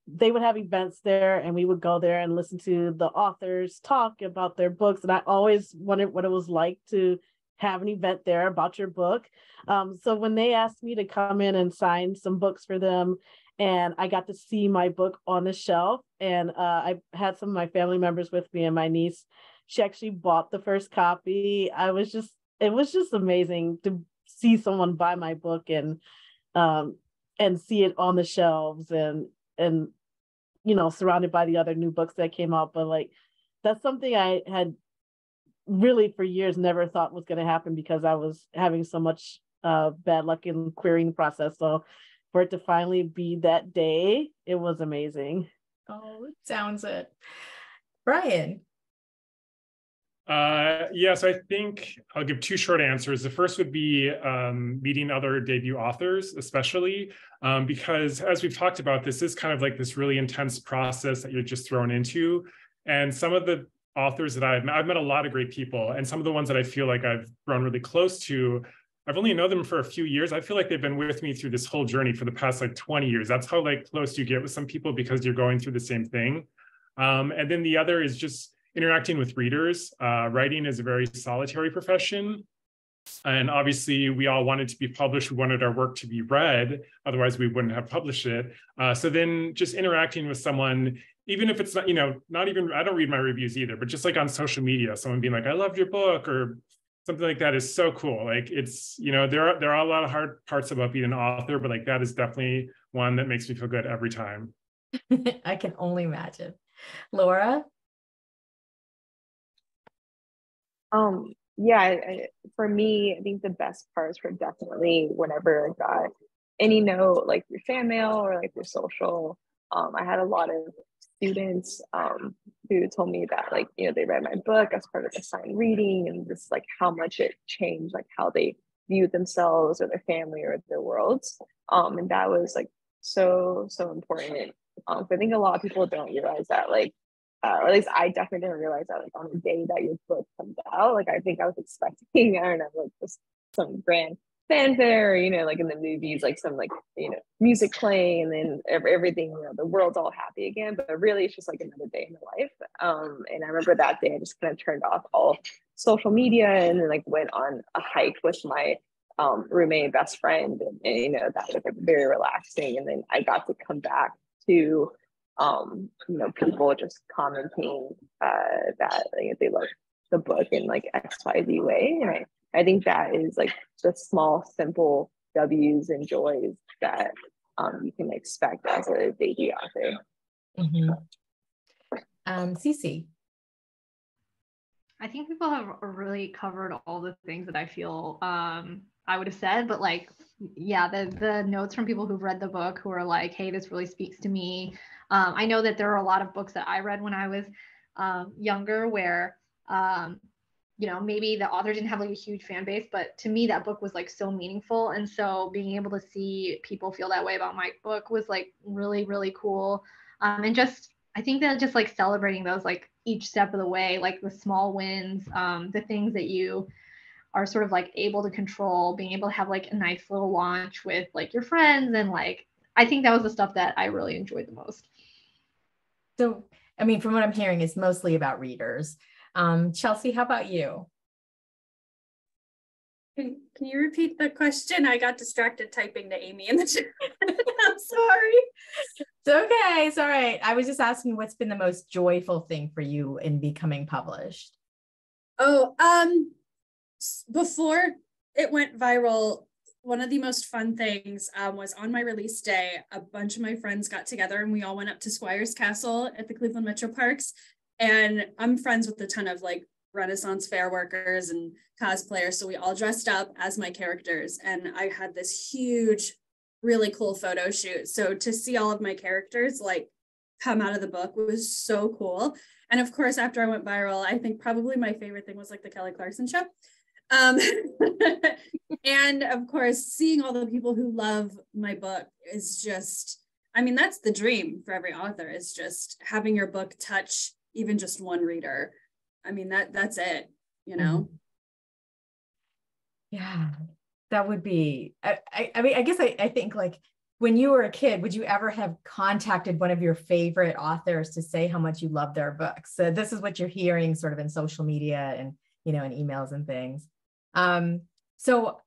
they would have events there, and we would go there and listen to the authors talk about their books. And I always wondered what it was like to have an event there about your book. So when they asked me to come in and sign some books for them, and I got to see my book on the shelf, and I had some of my family members with me, and my niece, she actually bought the first copy. It was just amazing to see someone buy my book and see it on the shelves and you know, surrounded by the other new books that came out. But like, that's something I had really for years never thought was going to happen, because I was having so much bad luck in querying the process. So for it to finally be that day, it was amazing. Oh, it sounds it. Brian. Yes, I think I'll give two short answers. The first would be meeting other debut authors, especially because, as we've talked about, this is kind of like this really intense process that you're just thrown into. And some of the authors that I've met a lot of great people, and some of the ones that I feel like I've grown really close to, I've only known them for a few years. I feel like they've been with me through this whole journey for the past like 20 years. That's how like close you get with some people, because you're going through the same thing. And then the other is just interacting with readers. Writing is a very solitary profession. And obviously we all wanted to be published. We wanted our work to be read. Otherwise we wouldn't have published it. So then just interacting with someone, even if it's not, you know, not even, I don't read my reviews either, but just like on social media, someone being like, I loved your book or something like that is so cool. Like it's, you know, there are a lot of hard parts about being an author, but like that is definitely one that makes me feel good every time. I can only imagine. Laura? Yeah, for me, I think the best parts were definitely whenever I got any note, like your fan mail or like your social. I had a lot of students who told me that, like, you know, they read my book as part of the signed reading, and just like how much it changed like how they viewed themselves or their family or their worlds. And that was like so important. So I think a lot of people don't realize that, like, or at least I definitely didn't realize that, like, on the day that your book comes out. Like, I think I was expecting, I don't know, like just some grand fanfare, you know, like in the movies, like some, like, you know, music playing, and then everything, you know, the world's all happy again. But really, it's just like another day in my life. And I remember that day I just kind of turned off all social media, and then like went on a hike with my roommate best friend, and you know, that was like very relaxing. And then I got to come back to you know, people just commenting that, like, they love the book in like XYZ way. And I think that is like the small, simple W's and joys that you can expect as a debut author. Mm-hmm. Cece. I think people have really covered all the things that I feel I would have said, but like, yeah, the notes from people who've read the book who are like, hey, this really speaks to me. I know that there are a lot of books that I read when I was younger where, you know, maybe the author didn't have like a huge fan base, but to me that book was like so meaningful. And so being able to see people feel that way about my book was like really, really cool. And just, I think that just like celebrating those, like each step of the way, like the small wins, the things that you are sort of like able to control, being able to have like a nice little launch with like your friends. And like, I think that was the stuff that I really enjoyed the most. So, I mean, from what I'm hearing, it's mostly about readers. Chelsea, how about you? Can you repeat the question? I got distracted typing to Amy in the chat. I'm sorry. It's okay. It's all right. I was just asking what's been the most joyful thing for you in becoming published? Oh, before it went viral, one of the most fun things was on my release day, a bunch of my friends got together and we all went up to Squires Castle at the Cleveland Metro Parks. And I'm friends with a ton of like Renaissance fair workers and cosplayers. So we all dressed up as my characters. And I had this huge, really cool photo shoot. So to see all of my characters like come out of the book was so cool. And of course, after I went viral, I think probably my favorite thing was like the Kelly Clarkson show. And of course, seeing all the people who love my book is just, I mean, that's the dream for every author, is just having your book touch even just one reader. I mean, that's it, you know? Yeah, that would be, I mean, I guess I think like when you were a kid, would you ever have contacted one of your favorite authors to say how much you love their books? So this is what you're hearing sort of in social media and, you know, in emails and things. So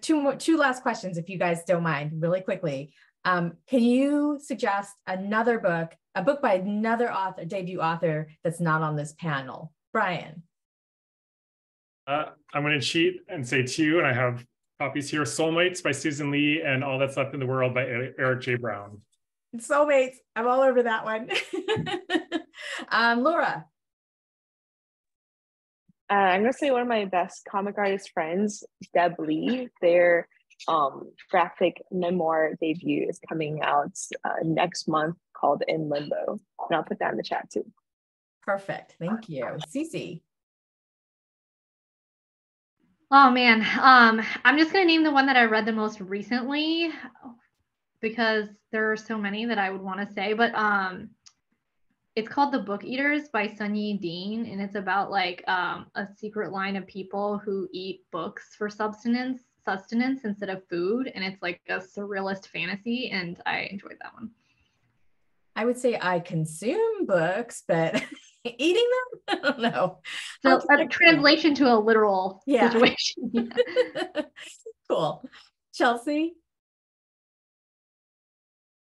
two last questions, if you guys don't mind, really quickly. Can you suggest another book, a book by another author, debut author that's not on this panel? Brian. I'm going to cheat and say two, and I have copies here: Soulmates by Susan Lee and All That's Left in the World by Eric J. Brown. Soulmates, I'm all over that one. Laura. I'm gonna say one of my best comic artist friends, Deb Lee. Their graphic memoir debut is coming out next month, called In Limbo, and I'll put that in the chat too. Perfect, thank you. Cece. Oh man, I'm just gonna name the one that I read the most recently because there are so many that I would want to say, but it's called The Book Eaters by Sunyi Dean, and it's about like a secret line of people who eat books for sustenance instead of food, and it's like a surrealist fantasy, and I enjoyed that one. I would say I consume books, but eating them, I don't know. So a translation to a literal situation. Yeah. Cool. Chelsea?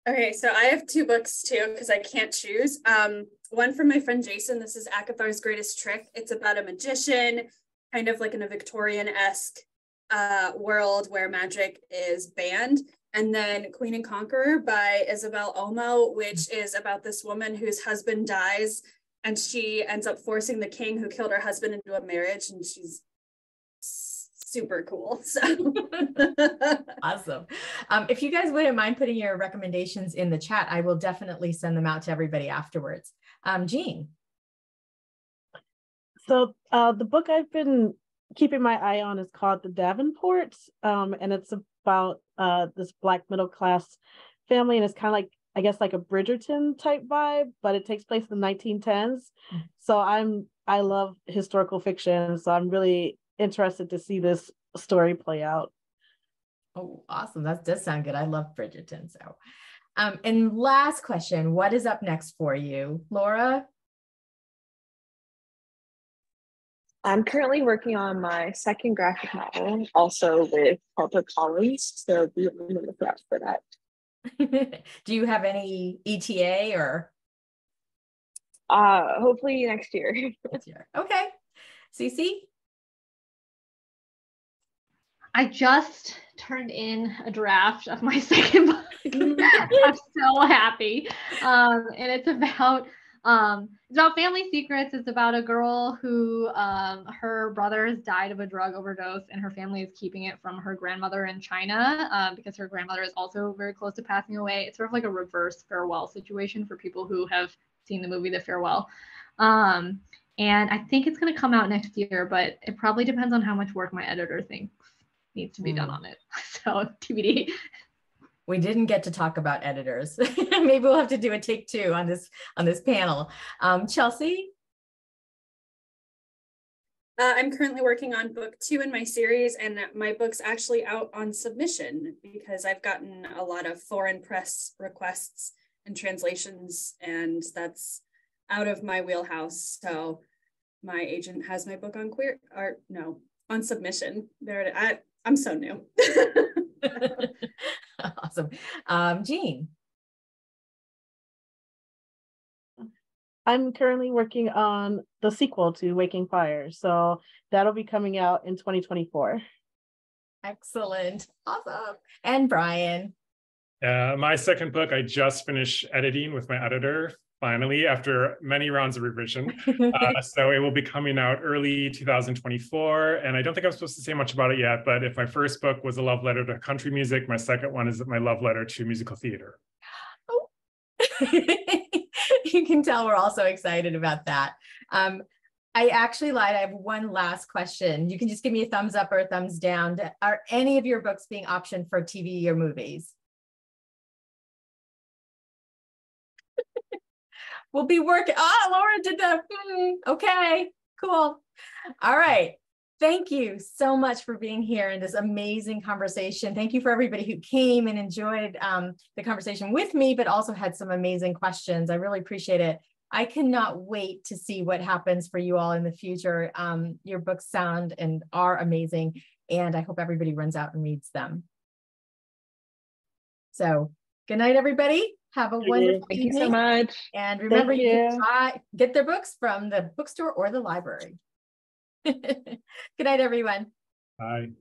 Okay, so I have two books too, because I can't choose. One from my friend Jason. This is Akathar's Greatest Trick. It's about a magician, kind of like in a Victorian-esque world where magic is banned. And then Queen and Conqueror by Isabel Olmo, which is about this woman whose husband dies and she ends up forcing the king who killed her husband into a marriage, and she's super cool. So awesome. If you guys wouldn't mind putting your recommendations in the chat, I will definitely send them out to everybody afterwards. Jean. So the book I've been keeping my eye on is called The Davenport, and it's about this Black middle class family, and it's kind of like, I guess, like a Bridgerton type vibe, but it takes place in the 1910s. So I love historical fiction, so I'm really interested to see this story play out. Oh, awesome. That does sound good. I love Bridgerton. So, and last question, what is up next for you, Laura? I'm currently working on my second graphic novel, also with HarperCollins, so be on the lookout for that. Do you have any ETA or? Hopefully next year. Next year. Okay. Cece? I just turned in a draft of my second book. I'm so happy. And it's about family secrets. It's about a girl who her brothers died of a drug overdose, and her family is keeping it from her grandmother in China because her grandmother is also very close to passing away. It's sort of like a reverse Farewell situation for people who have seen the movie The Farewell. And I think it's going to come out next year, but it probably depends on how much work my editor thinks needs to be done on it. So TBD. We didn't get to talk about editors. Maybe we'll have to do a take two on this panel. Chelsea? I'm currently working on book 2 in my series, and my book's actually out on submission because I've gotten a lot of foreign press requests and translations, and that's out of my wheelhouse. So my agent has my book on submission. I'm so new. Awesome. Jean? I'm currently working on the sequel to Waking Fire, so that'll be coming out in 2024. Excellent. Awesome. And Brian? My second book, I just finished editing with my editor, finally, after many rounds of revision. So it will be coming out early 2024. And I don't think I'm supposed to say much about it yet, but if my first book was a love letter to country music, my second one is my love letter to musical theater. Oh. You can tell we're all so excited about that. I actually lied. I have one last question. You can just give me a thumbs up or a thumbs down. Are any of your books being optioned for TV or movies? We'll be working. Oh, Laura did that. Okay, cool. All right. Thank you so much for being here in this amazing conversation. Thank you for everybody who came and enjoyed the conversation with me, but also had some amazing questions. I really appreciate it. I cannot wait to see what happens for you all in the future. Your books sound and are amazing, and I hope everybody runs out and reads them. So good night, everybody. Have a wonderful Thank evening. you so much. And remember, you can get their books from the bookstore or the library. Good night, everyone. Bye.